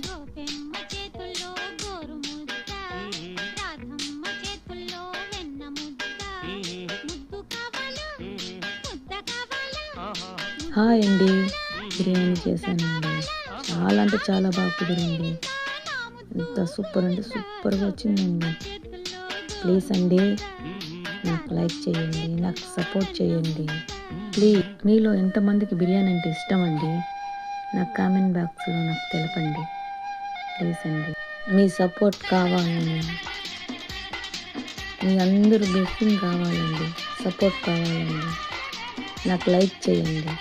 గోపెమ్మ చేతుల్లో గోరు ముద్ద, రాధమ్మ చేతుల్లో వెన్న ముద్ద. ముద్దు కావాలా ముద్ద కావాలా? హాయ్ అండి, బిర్యానీ చేశానండి. చాలా అంటే చాలా బాగా కుదిరింది. ఎంత సూపర్ అంటే సూపర్గా వచ్చిందండి. ప్లీజ్ అండి నాకు లైక్ చేయండి, నాకు సపోర్ట్ చేయండి. ప్లీజ్ మీలో ఎంతమందికి బిర్యానీ అంటే ఇష్టం అండి నాకు కామెంట్ బాక్స్లో నాకు తెలపండి. ప్లీజ్ అండి మీ సపోర్ట్ కావాలండి, మీ అందరూ బ్లెస్సింగ్ కావాలండి, సపోర్ట్ కావాలండి. నాకు లైక్ చేయండి.